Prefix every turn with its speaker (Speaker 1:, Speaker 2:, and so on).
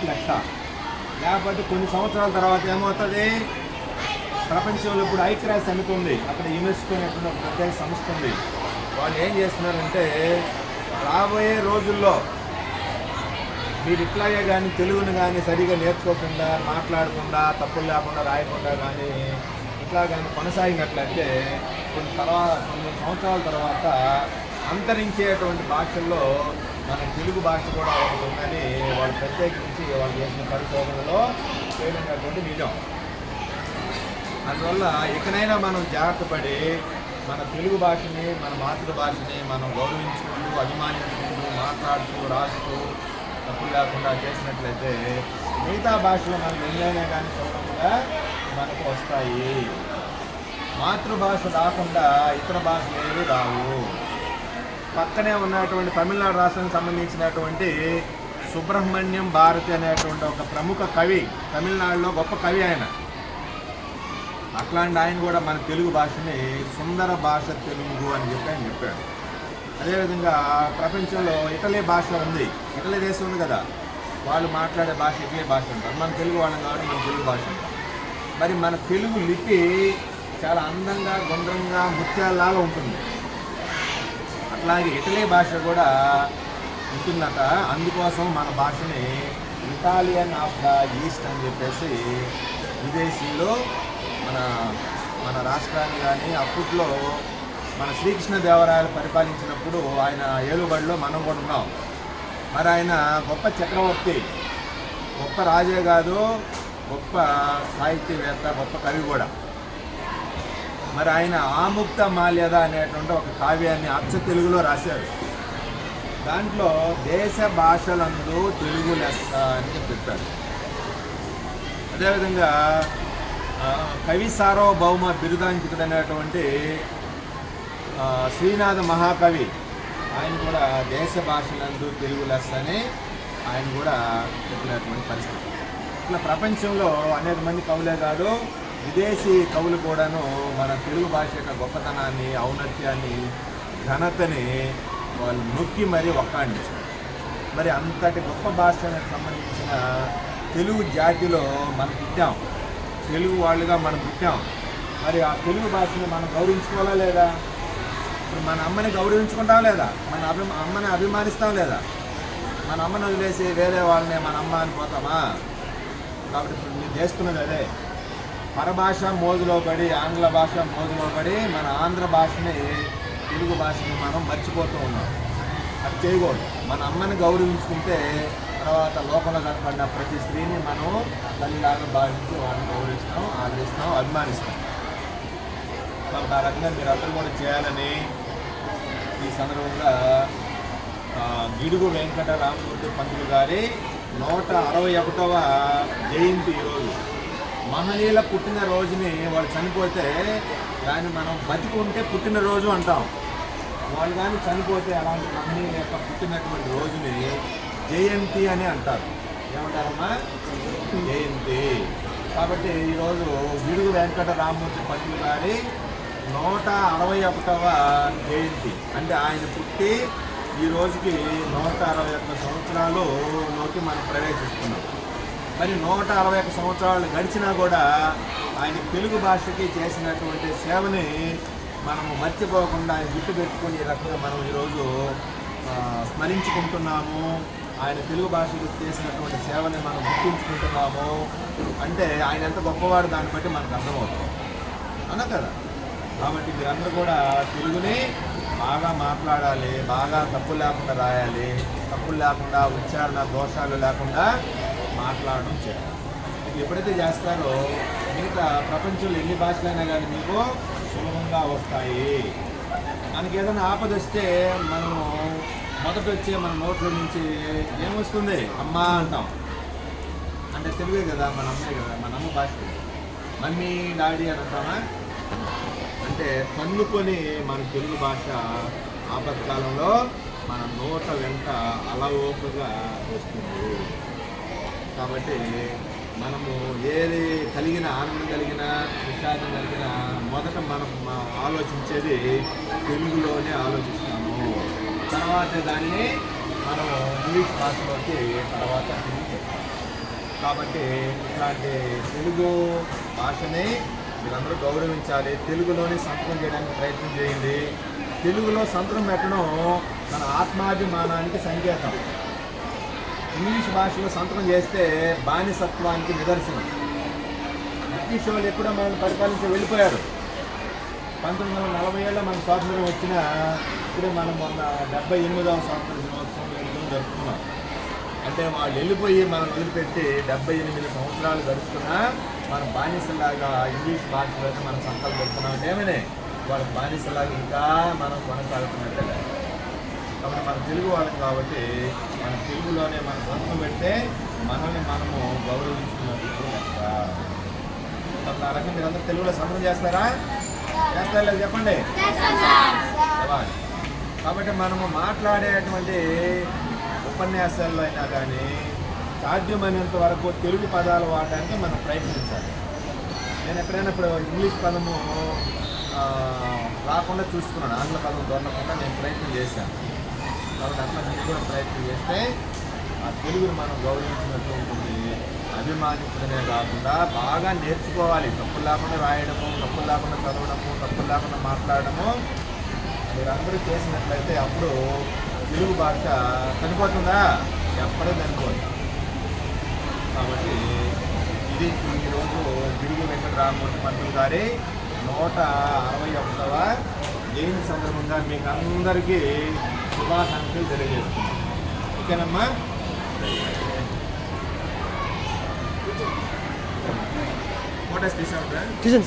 Speaker 1: అన్నట్టు లెక్క. లేకపోతే కొన్ని సంవత్సరాల తర్వాత ఏమవుతుంది, ప్రపంచంలో ఇప్పుడు ఐక్యరాజ్య సమితి ఉంది, అక్కడ యునెస్కో అనేటువంటి ఒక ప్రత్యేక సంస్థ ఉంది. వాళ్ళు ఏం చేస్తున్నారంటే రాబోయే రోజుల్లో మీరు ఇట్లాగే కానీ తెలుగును కానీ సరిగా నేర్చుకోకుండా, మాట్లాడకుండా, తప్పులు లేకుండా రాయకుండా కానీ ఇట్లా కానీ కొనసాగినట్లయితే కొన్ని సంవత్సరాల తర్వాత అంతరించేటువంటి భాషల్లో మన తెలుగు భాష కూడా ఒకటి ఉందని వాళ్ళు ప్రత్యేకించి వాళ్ళు చేసిన పరిశోధనలో చేయనటువంటి నిజం. అందువల్ల ఎక్కడైనా మనం జాగ్రత్త పడి మన తెలుగు భాషని, మన మాతృభాషని మనం గౌరవించుకుంటూ, అభిమానించుకుంటూ, మాట్లాడుతూ, రాస్తూ తప్పులు లేకుండా చేసినట్లయితే మిగతా భాషలో మనకు ఎన్నైనా కానీ సౌకర్యంగా మనకు వస్తాయి. మాతృభాష రాకుండా ఇతర భాషలు ఏవి రావు. పక్కనే ఉన్నటువంటి తమిళనాడు రాష్ట్రానికి సంబంధించినటువంటి సుబ్రహ్మణ్యం భారతి అనేటువంటి ఒక ప్రముఖ కవి, తమిళనాడులో గొప్ప కవి ఆయన. అట్లాంటి ఆయన కూడా మన తెలుగు భాషని సుందర భాష తెలుగు అని చెప్పి ఆయన చెప్పాడు. అదేవిధంగా ప్రపంచంలో ఇటలీ భాష ఉంది, ఇటలీ దేశం ఉంది కదా, వాళ్ళు మాట్లాడే భాష ఇటలీ భాష అంటారు. మన తెలుగు వాళ్ళం కాబట్టి మన తెలుగు భాష అంటారు. మరి మన తెలుగు లిపి చాలా అందంగా, గుండ్రంగా, ముత్యాలలాగా ఉంటుంది. అట్లాగే ఇటలీ భాష కూడా ఉంటుందట. అందుకోసం మన భాషని ఇటాలియన్ ఆఫ్ ద ఈస్ట్ అని చెప్పేసి విదేశీలో మన రాష్ట్రాన్ని కానీ అప్పట్లో మన శ్రీకృష్ణదేవరాయలు పరిపాలించినప్పుడు ఆయన ఏలుబడిలో మనం కూడా ఉన్నాం. మరి ఆయన గొప్ప చక్రవర్తి, గొప్ప రాజే కాదు, గొప్ప సాహిత్యవేత్త, గొప్ప కవి కూడా. మరి ఆయన ఆముక్త మాల్యద అనేటువంటి ఒక కావ్యాన్ని అచ్చ తెలుగులో రాశారు. దాంట్లో దేశ భాషలందు తెలుగు లెస్స అని చెప్పారు. అదేవిధంగా కవి సార్వభౌమ బిరుదాంకితుడైనటువంటి శ్రీనాథ మహాకవి ఆయన కూడా దేశ భాషలందు తెలుగు లెస్స అని ఆయన కూడా చెప్పినటువంటి పరిస్థితి. ఇట్లా ప్రపంచంలో అనేక మంది కవులే కాదు, విదేశీ కవులు కూడాను మన తెలుగు భాష యొక్క గొప్పతనాన్ని, ఔన్నత్యాన్ని, ఘనతని వాళ్ళు నొక్కి మరీ ఒక్కాడించారు. మరి అంతటి గొప్ప భాషకు సంబంధించిన తెలుగు జాతిలో మనం పుట్టాం, తెలుగు వాళ్ళుగా మనం పుట్టాం. మరి ఆ తెలుగు భాషని మనం గౌరవించుకోవాలా లేదా? ఇప్పుడు మన అమ్మని గౌరవించుకుంటాం లేదా? మన అమ్మని అభిమానిస్తాం లేదా? మన అమ్మని వదిలేసి వేరే వాళ్ళని మన అమ్మ అని పోతామా? కాబట్టి ఇప్పుడు మీరు చేస్తున్నది అదే. పరభాష మోజులో పడి, ఆంగ్ల భాష మోజులో పడి మన ఆంధ్ర భాషని, తెలుగు భాషని మనం మర్చిపోతూ ఉన్నాం. అది చేయకూడదు. మన అమ్మని గౌరవించుకుంటే తర్వాత లోపల కనపడిన ప్రతి స్త్రీని మనం తల్లిలాగా భావించి వాళ్ళని గౌరవిస్తాం, ఆదరిస్తాం, అభిమానిస్తాం. కాబట్టి ఆ రకంగా మీరు అందరూ కూడా చేయాలని ఈ సందర్భంగా గిడుగు వెంకట రామమూర్తి పంతులు గారి 161వ జయంతి ఈరోజు. మహనీయుల పుట్టినరోజుని వాళ్ళు చనిపోతే దాన్ని మనం బతికుంటే పుట్టినరోజు అంటాం. వాళ్ళు కానీ చనిపోతే అలాంటి మహనీయుల యొక్క పుట్టినటువంటి రోజుని జయంతి అని అంటారు. ఏమంటారమ్మా? జయంతి. కాబట్టి ఈరోజు గిడుగు వెంకట రామమూర్తి పంతులు గారి 161వ జయంతి. అంటే ఆయన పుట్టి ఈ రోజుకి 161 సంవత్సరాలలోకి మనం ప్రవేశిస్తున్నాం. మరి 161 సంవత్సరాలు గడిచినా కూడా ఆయన తెలుగు భాషకి చేసినటువంటి సేవని మనము మర్చిపోకుండా ఆయన గుర్తుపెట్టుకుని ఈ రకంగా మనం ఈరోజు స్మరించుకుంటున్నాము. ఆయన తెలుగు భాషకు చేసినటువంటి సేవని మనం గుర్తించుకుంటున్నాము. అంటే ఆయన ఎంత గొప్పవాడు దాన్ని బట్టి మనకు అర్థమవుతుంది అన్నా కదా. కాబట్టి మీరందరూ కూడా తెలుగుని బాగా మాట్లాడాలి, బాగా తప్పులు లేకుండా రాయాలి, తప్పులు లేకుండా ఉచ్చారణ దోషాలు లేకుండా మాట్లాడడం చేయాలి. మీకు ఎప్పుడైతే చేస్తారో మిగతా ప్రపంచంలో ఎన్ని భాషలైనా కానీ మీకు సులభంగా వస్తాయి. మనకి ఏదైనా ఆపద వస్తే మనము మొదట వచ్చే మన నోట్ల నుంచి ఏమొస్తుంది? అమ్మ అంటాం. అంటే తెలుగే కదా, మన అమ్మే కదా, మన అమ్మ భాష. మమ్మీ డాడీ అని అంటామా? అంటే పన్నుకొని మన తెలుగు భాష ఆపత్కాలంలో మన నోట వెంట అలవోకగా వస్తుంది. కాబట్టి మనము ఏది కలిగిన ఆనందం కలిగిన విషాదం కలిగిన మొదట మనం ఆలోచించేది తెలుగులోనే ఆలోచిస్తాము. తర్వాత దాన్ని మనం ఇంగ్లీష్ భాషలోకి తర్వాత తిరిగి చెప్తాం. కాబట్టి ఇట్లాంటి తెలుగు భాషని మీరందరూ గౌరవించాలి. తెలుగులోనే సంతకం చేయడానికి ప్రయత్నం చేయండి. తెలుగులో సంతకం పెట్టడం మన ఆత్మాభిమానానికి సంకేతం. ఇంగ్లీష్ భాషలో సంతకం చేస్తే బానిసత్వానికి నిదర్శనం. బ్రిటిష్ వాళ్ళు ఎప్పుడో మనం పరిపాలించి వెళ్ళిపోయారు. 1940 మన స్వాతంత్రం వచ్చిన ఇప్పుడే మనం మొన్న 78వ స్వాతంత్ర దినోత్సవం జరుపుకున్నాం. అంటే వాళ్ళు వెళ్ళిపోయి మనం వదిలిపెట్టి 78 సంవత్సరాలు గడుస్తున్నా మనం బానిసలాగా ఇంగ్లీష్ భాషలోనే మనం సంతకాలు పెడుతున్నాం. ఏమనే వాళ్ళ బానిసలాగా ఇంకా మనం కొనసాగుతున్నట్టే. కాబట్టి మన తెలుగు వాళ్ళం కాబట్టి మన తెలుగులోనే మనం సంతకం పెడితే మనల్ని మనము గౌరవించుకున్నట్టు లెక్క. ఆ రకంగా మీరందరూ తెలుగులో సంతకం చేస్తారా? చేస్తారా లేదు చెప్పండి. కాబట్టి మనము మాట్లాడేటువంటి ఉపన్యాసాల్లో అయినా కానీ సాధ్యమైనంత వరకు తెలుగు పదాలు వాడడానికి మనం ప్రయత్నించాలి. నేను ఎక్కడైనా ఇప్పుడు ఇంగ్లీష్ పదము రాకుండా చూసుకున్నాను, ఆంగ్ల పదం దొరకకుండా నేను ప్రయత్నం చేశాను. కాబట్టి అట్లా మీరు కూడా ప్రయత్నం చేస్తే ఆ తెలుగుని మనం గౌరవించినట్టు ఉంటుంది. అభిమానించడమే కాకుండా బాగా నేర్చుకోవాలి. తప్పులు లేకుండా రాయడము, తప్పులు లేకుండా చదవడము, తప్పులు లేకుండా మాట్లాడడము మీరందరూ చేసినట్లయితే అప్పుడు తెలుగు భాష చనిపోతుందా? ఎప్పుడూ చనిపోదు. కాబట్టి ఇది ఈరోజు గిడుగు వెంకట రామమూర్తి పంతులు గారి 161వ జయంతి సందర్భంగా మీకు అందరికీ శుభాకాంక్షలు తెలియజేస్తున్నాను. ఓకేనమ్మా? ఫోటోస్ తీసాం.